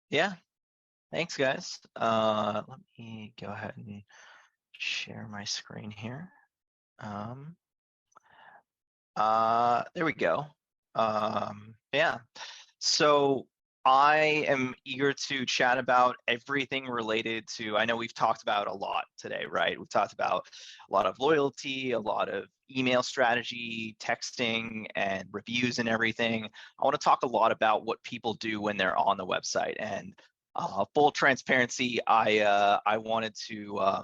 Yeah, thanks guys. Let me go ahead and share my screen here. Um, there we go. Yeah, so I am eager to chat about everything related to, I know we've talked about a lot today, right? We've talked about a lot of loyalty, a lot of email strategy, texting, and reviews and everything. I want to talk a lot about what people do when they're on the website. And full transparency, I wanted to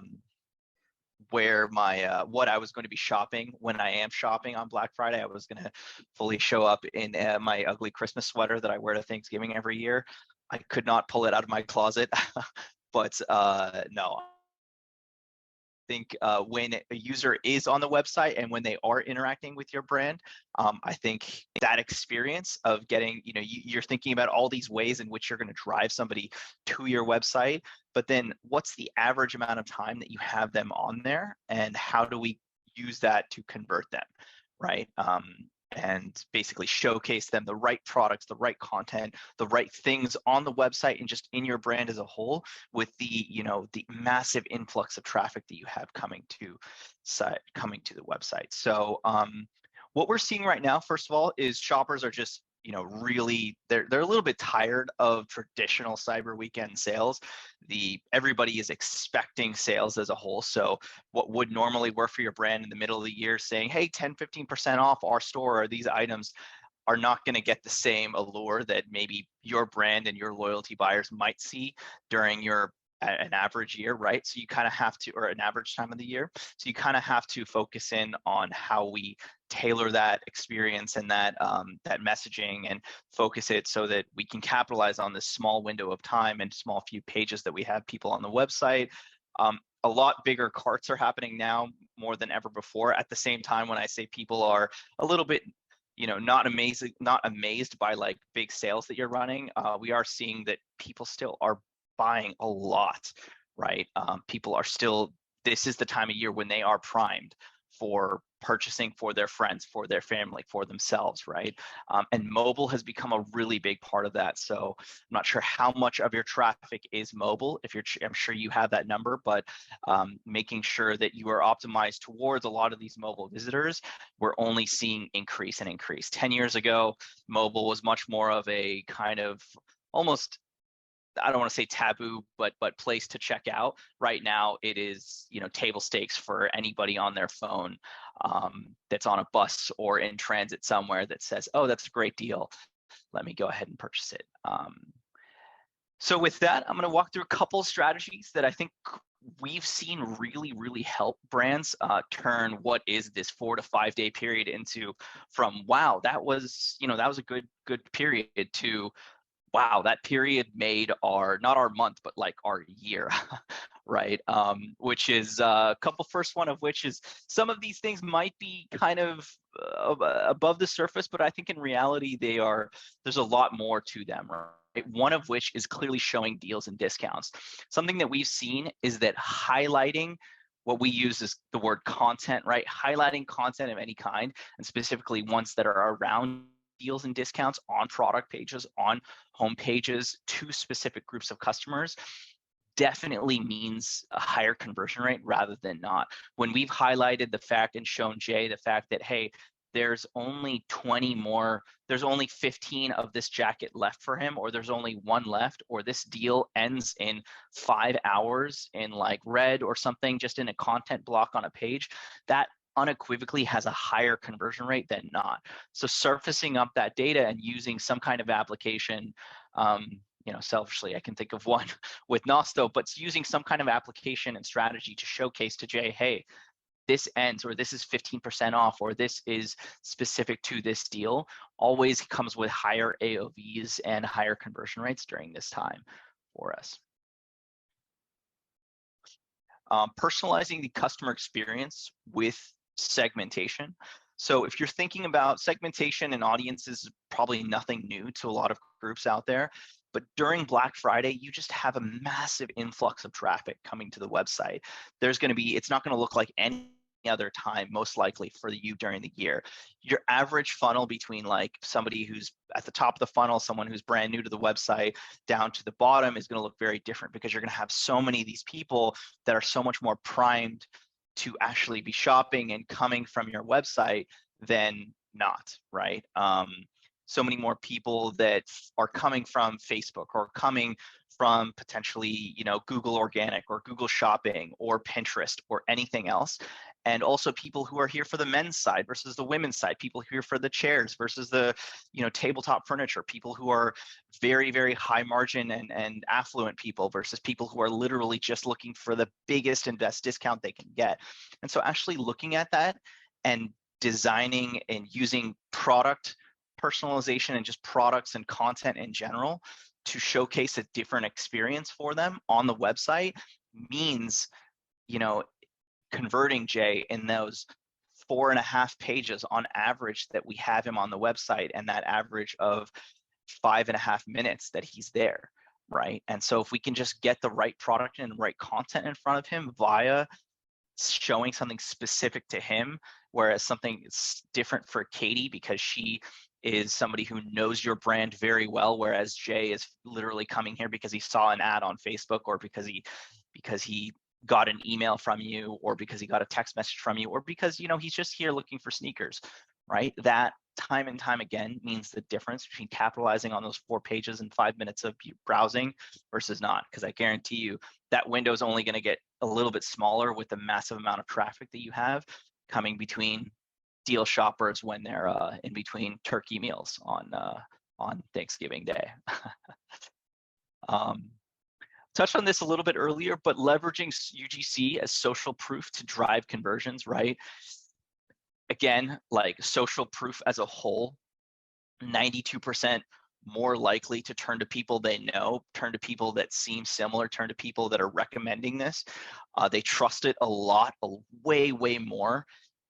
wear my what I was going to be shopping when I am shopping on Black Friday. I was going to fully show up in my ugly Christmas sweater that I wear to Thanksgiving every year. I could not pull it out of my closet, but no. I think when a user is on the website and when they are interacting with your brand, I think that experience of getting, you're thinking about all these ways in which you're going to drive somebody to your website, but then what's the average amount of time that you have them on there, and how do we use that to convert them, right? And basically showcase them the right products, the right content, the right things on the website and just in your brand as a whole, with the the massive influx of traffic that you have coming to the website. So what we're seeing right now, first of all, is shoppers are just really they're a little bit tired of traditional Cyber Weekend sales. Everybody is expecting sales as a whole. So what would normally work for your brand in the middle of the year, saying, hey, 10-15% off our store or these items, are not going to get the same allure that maybe your brand and your loyalty buyers might see during an average year, right? So you kind of have to, or an average time of the year. So you kind of have to focus in on how we tailor that experience and that messaging, and focus it so that we can capitalize on this small window of time and small few pages that we have people on the website. A lot bigger carts are happening now more than ever before. At the same time, when I say people are a little bit not amazed by like big sales that you're running, we are seeing that people still are buying a lot, right? People are still, this is the time of year when they are primed for purchasing for their friends, for their family, for themselves, right? And mobile has become a really big part of that. So I'm not sure how much of your traffic is mobile. I'm sure you have that number, but making sure that you are optimized towards a lot of these mobile visitors, we're only seeing increase and increase. 10 years ago, mobile was much more of a kind of almost, I don't want to say taboo, but place to check out. Right now, it is table stakes for anybody on their phone that's on a bus or in transit somewhere that says, "Oh, that's a great deal. Let me go ahead and purchase it." So with that, I'm going to walk through a couple strategies that I think we've seen really help brands turn what is this 4 to 5 day period into, from wow, that was a good period, to wow, that period made not our month, but like our year, right? Which is a couple, first one of which is, some of these things might be kind of above the surface, but I think in reality, there's a lot more to them, right? One of which is clearly showing deals and discounts. Something that we've seen is that highlighting, what we use is the word content, right? Highlighting content of any kind, and specifically ones that are around deals and discounts on product pages, on home pages, to specific groups of customers, definitely means a higher conversion rate rather than not. When we've highlighted the fact and shown Jay the fact that, hey, there's only 20 more, there's only 15 of this jacket left for him, or there's only one left, or this deal ends in 5 hours in like red or something, just in a content block on a page, that unequivocally has a higher conversion rate than not. So surfacing up that data and using some kind of application, selfishly, I can think of one with Nosto, but using some kind of application and strategy to showcase to Jay, hey, this ends, or this is 15% off, or this is specific to this deal, always comes with higher AOVs and higher conversion rates during this time for us. Personalizing the customer experience with segmentation. So if you're thinking about segmentation and audiences, probably nothing new to a lot of groups out there. But during Black Friday, you just have a massive influx of traffic coming to the website. There's going to be, it's not going to look like any other time, most likely for you during the year. Your average funnel between like somebody who's at the top of the funnel, someone who's brand new to the website, down to the bottom is going to look very different, because you're going to have so many of these people that are so much more primed to actually be shopping and coming from your website than not, right? So many more people that are coming from Facebook or coming from potentially, Google Organic or Google Shopping or Pinterest or anything else. And also people who are here for the men's side versus the women's side, people here for the chairs versus the, tabletop furniture, people who are very, very high margin and affluent people versus people who are literally just looking for the biggest and best discount they can get. And so actually looking at that and designing and using product personalization and just products and content in general to showcase a different experience for them on the website means, converting Jay in those 4.5 pages on average that we have him on the website, and that average of 5.5 minutes that he's there, right? And so if we can just get the right product and right content in front of him via showing something specific to him, whereas something is different for Katie because she is somebody who knows your brand very well, whereas Jay is literally coming here because he saw an ad on Facebook, or because he got an email from you, or because he got a text message from you, or because he's just here looking for sneakers, right? That time and time again means the difference between capitalizing on those 4 pages and 5 minutes of browsing versus not, because I guarantee you that window is only going to get a little bit smaller with the massive amount of traffic that you have coming between deal shoppers when they're in between turkey meals on Thanksgiving Day. Touched on this a little bit earlier, but leveraging UGC as social proof to drive conversions, right? Again, like social proof as a whole, 92% more likely to turn to people they know, turn to people that seem similar, turn to people that are recommending this. They trust it a lot, way, way more.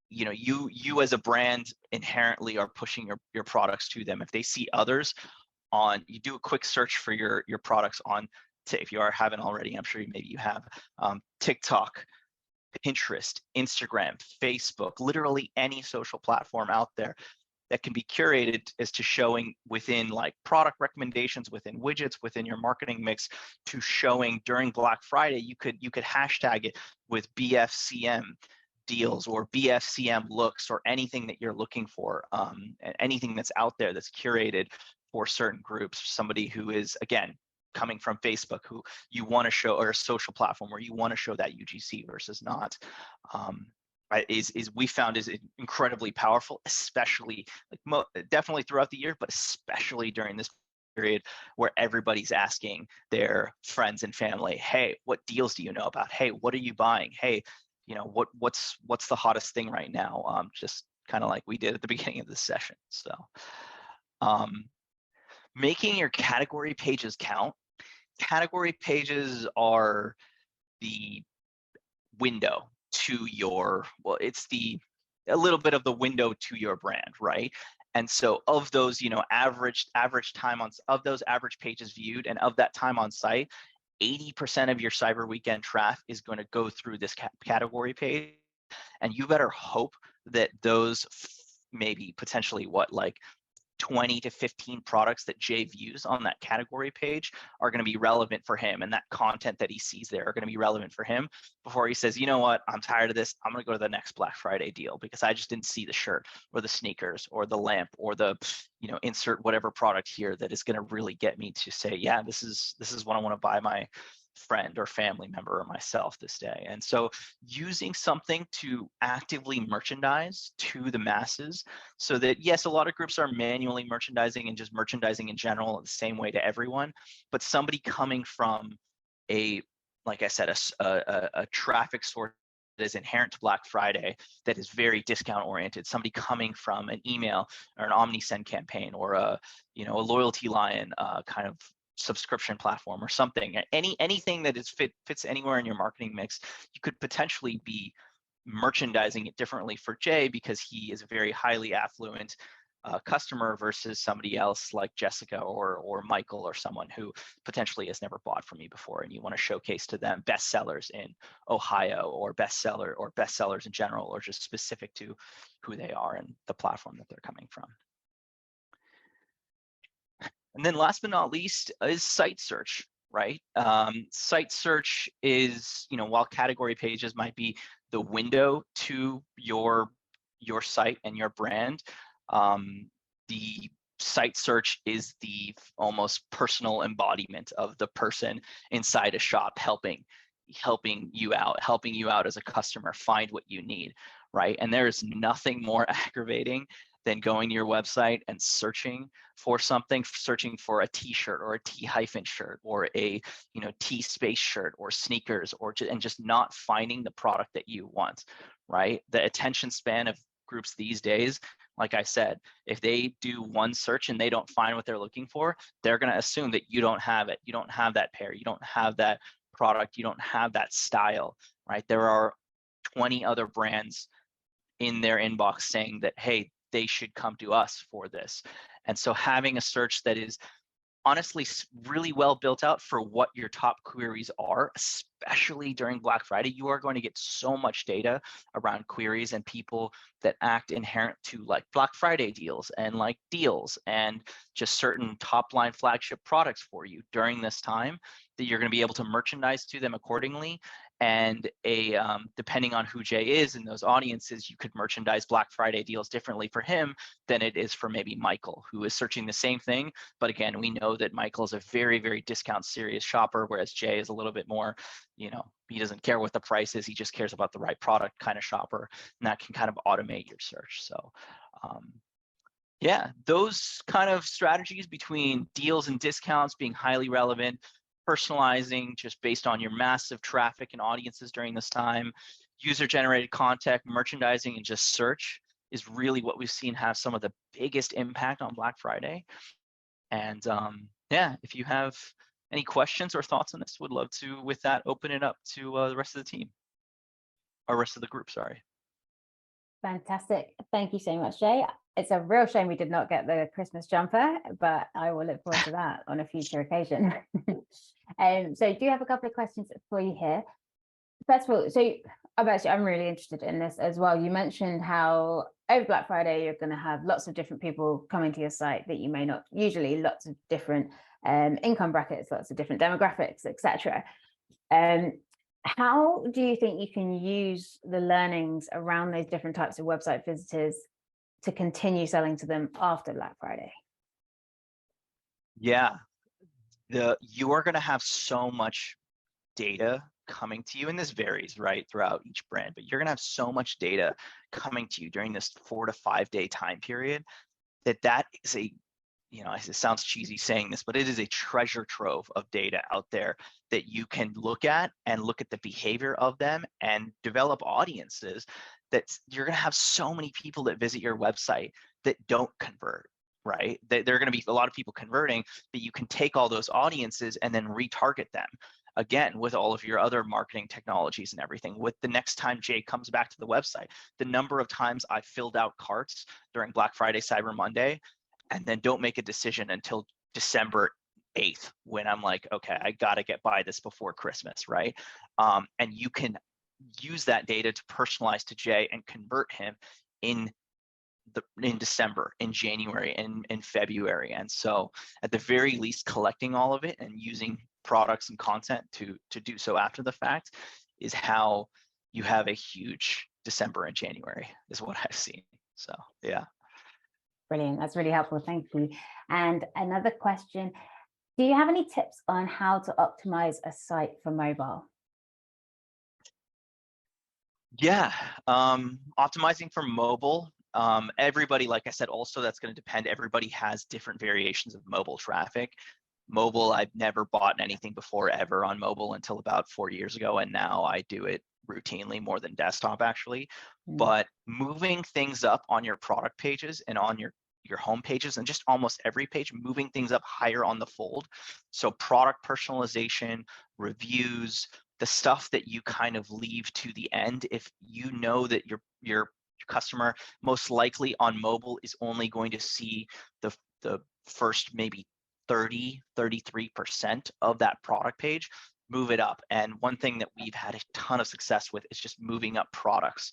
You as a brand inherently are pushing your products to them. If they see others you do a quick search for your products on, if you haven't already, I'm sure maybe you have, TikTok, Pinterest, Instagram, Facebook, literally any social platform out there that can be curated as to showing within like product recommendations, within widgets, within your marketing mix, to showing during Black Friday. You could hashtag it with BFCM deals or BFCM looks or anything that you're looking for, anything that's out there that's curated for certain groups. Somebody who is, again, coming from Facebook, who you want to show, or a social platform where you want to show that UGC versus not, we found is incredibly powerful, especially definitely throughout the year, but especially during this period where everybody's asking their friends and family, hey, what deals do you know about? Hey, what are you buying? Hey, what's the hottest thing right now? Just kind of like we did at the beginning of this session. So making your category pages count. Category pages are the window to your, it's a little bit of the window to your brand, right? And so of those, average time of those average pages viewed, and of that time on site, 80% of your Cyber Weekend traffic is going to go through this category page. And you better hope that those maybe potentially 20 to 15 products that Jay views on that category page are going to be relevant for him, and that content that he sees there are going to be relevant for him before he says, you know what, I'm tired of this, I'm going to go to the next Black Friday deal because I just didn't see the shirt or the sneakers or the lamp or the insert whatever product here that is going to really get me to say, yeah, this is what I want to buy my friend or family member or myself this day. And so using something to actively merchandise to the masses, so that yes, a lot of groups are manually merchandising and just merchandising in general the same way to everyone, but somebody coming from like I said, a traffic source that is inherent to Black Friday, that is very discount oriented, somebody coming from an email or an OmniSend campaign or a Loyalty Lion kind of subscription platform or something, anything that fits anywhere in your marketing mix, you could potentially be merchandising it differently for Jay because he is very highly affluent, customer versus somebody else like Jessica or Michael or someone who potentially has never bought from me before, and you want to showcase to them bestsellers in Ohio or bestsellers in general, or just specific to who they are and the platform that they're coming from. And then last but not least is site search, right? Site search is, while category pages might be the window to your site and your brand, the site search is the almost personal embodiment of the person inside a shop, helping you out as a customer find what you need, right? And there is nothing more aggravating than going to your website and searching for something, searching for a t-shirt or a T- shirt or a T-space shirt or sneakers, and just not finding the product that you want, right? The attention span of groups these days, like I said, if they do one search and they don't find what they're looking for, they're going to assume that you don't have it. You don't have that pair. You don't have that product. You don't have that style, right? There are 20 other brands in their inbox saying that, hey, they should come to us for this. And so having a search that is honestly really well built out for what your top queries are, especially during Black Friday, you are going to get so much data around queries and people that act inherent to like Black Friday deals and like deals and just certain top line flagship products for you during this time, that you're going to be able to merchandise to them accordingly. And depending on who Jay is in those audiences, you could merchandise Black Friday deals differently for him than it is for maybe Michael, who is searching the same thing. But again, we know that Michael is a very, very discount serious shopper, whereas Jay is a little bit more, he doesn't care what the price is. He just cares about the right product kind of shopper. And that can kind of automate your search. So yeah, those kind of strategies between deals and discounts being highly relevant, personalizing just based on your massive traffic and audiences during this time, user-generated content, merchandising, and just search is really what we've seen have some of the biggest impact on Black Friday. And yeah, if you have any questions or thoughts on this, would love to, with that, open it up to the rest of the team, or rest of the group, sorry. Fantastic. Thank you so much, Jay. It's a real shame we did not get the Christmas jumper, but I will look forward to that on a future occasion. So I do have a couple of questions for you here. First of all, so I'm really interested in this as well. You mentioned how over Black Friday, you're going to have lots of different people coming to your site that you may not, usually lots of different income brackets, lots of different demographics, etc. How do you think you can use the learnings around those different types of website visitors to continue selling to them after Black Friday? Yeah, you are going to have so much data coming to you, and this varies, right, throughout each brand, but you're going to have so much data coming to you during this 4 to 5 day time period that is a, it sounds cheesy saying this, but it is a treasure trove of data out there that you can look at and look at the behavior of them and develop audiences. That you're going to have so many people that visit your website that don't convert, right? There are going to be a lot of people converting, but you can take all those audiences and then retarget them. Again, with all of your other marketing technologies and everything, with the next time Jay comes back to the website, the number of times I filled out carts during Black Friday, Cyber Monday, and then don't make a decision until December 8th, when I'm like, okay, I got to buy this before Christmas, right? And you can use that data to personalize to Jay and convert him in December, in January, in February. And so at the very least, collecting all of it and using products and content to do so after the fact is how you have a huge December and January, is what I've seen. So yeah. Brilliant. That's really helpful. Thank you. And another question, do you have any tips on how to optimize a site for mobile? Yeah, optimizing for mobile. Everybody, like I said, also that's going to depend. Everybody has different variations of mobile traffic. Mobile, I've never bought anything before ever on mobile until about 4 years ago, and now I do it routinely, more than desktop actually. But moving things up on your product pages and on your home pages and just almost every page, moving things up higher on the fold. So product personalization, reviews, the stuff that you kind of leave to the end. If you know that your customer most likely on mobile is only going to see the first maybe 33% of that product page. Move it up. And one thing that we've had a ton of success with is just moving up products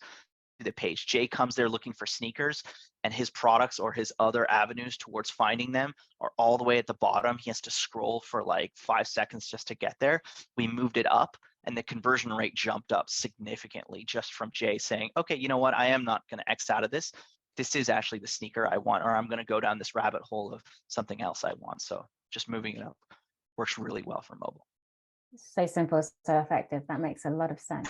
to the page. Jay comes there looking for sneakers, and his products or his other avenues towards finding them are all the way at the bottom. He has to scroll for like 5 seconds just to get there. We moved it up, and the conversion rate jumped up significantly just from Jay saying, okay, you know what, I am not going to X out of this. This is actually the sneaker I want, or I'm going to go down this rabbit hole of something else I want. So just moving it up works really well for mobile. So simple, so effective. That makes a lot of sense.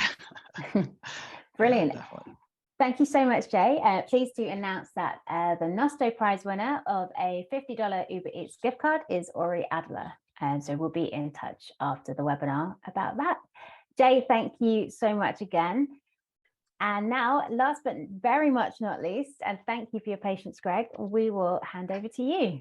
Brilliant. Yeah, definitely. Thank you so much, Jay. Pleased to announce that the Nosto prize winner of a $50 Uber Eats gift card is Ori Adler. And so we'll be in touch after the webinar about that. Jay, thank you so much again. And now, last but very much not least, and thank you for your patience, Greg, we will hand over to you.